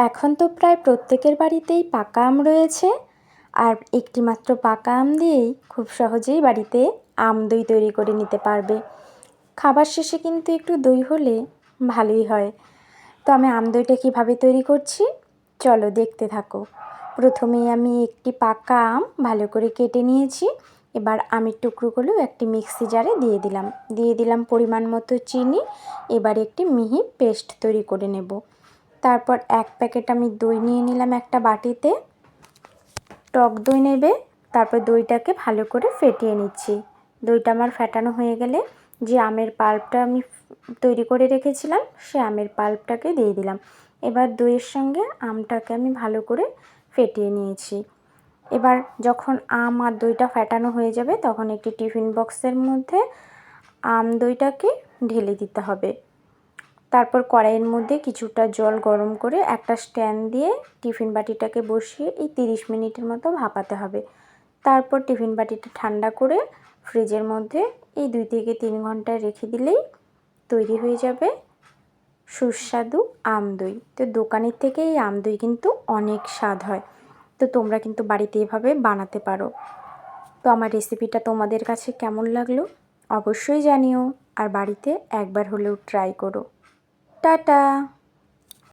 এখন তো প্রায় প্রত্যেকের বাড়িতেই পাকা আম রয়েছে। আর একটি মাত্র পাকা আম দিয়েই খুব সহজেই বাড়িতে আম দই তৈরি করে নিতে পারবে। খাবার শেষে কিন্তু একটু দই হলে ভালোই হয়। তো আমি আম দইটা কীভাবে তৈরি করছি চলো দেখতে থাকো। প্রথমেই আমি একটি পাকা আম ভালো করে কেটে নিয়েছি। এবার আমের টুকরোগুলো একটি মিক্সি জারে দিয়ে দিলাম পরিমাণ মতো চিনি। এবার একটি মিহি পেস্ট তৈরি করে নেব। তারপর 1 প্যাকেট আমি দই নিয়ে নিলাম একটা বাটিতে। টক দই নেবে। তারপর দইটাকে ভালো করে ফেটিয়ে নিচ্ছি। দইটা আমার ফেটানো হয়ে গেলে যে আমের পাল্পটা আমি তৈরি করে রেখেছিলাম সে আমের পাল্পটাকে দিয়ে দিলাম। এবার দইয়ের সঙ্গে আমটাকে আমি ভালো করে ফেটিয়ে নিয়েছি। এবার যখন আম আর দইটা ফেটানো হয়ে যাবে তখন একটি টিফিন বক্সের মধ্যে আম দইটাকে ঢেলে দিতে হবে। তারপর কড়াইয়ের মধ্যে কিছুটা জল গরম করে একটা স্ট্যান্ড দিয়ে টিফিন বাটিটাকে বসিয়ে এই 30 মিনিটের মতো ভাপাতে হবে। তারপর টিফিন বাটিটা ঠান্ডা করে ফ্রিজের মধ্যে এই 2 থেকে 3 ঘন্টা রেখে দিলেই তৈরি হয়ে যাবে সুস্বাদু আম দই। তো দোকানের থেকে এই আম দই কিন্তু অনেক স্বাদ হয়। তো তোমরা কিন্তু বাড়িতে এভাবে বানাতে পারো। তো আমার রেসিপিটা তোমাদের কাছে কেমন লাগলো অবশ্যই জানিও, আর বাড়িতে একবার হলেও ট্রাই করো। টাটা।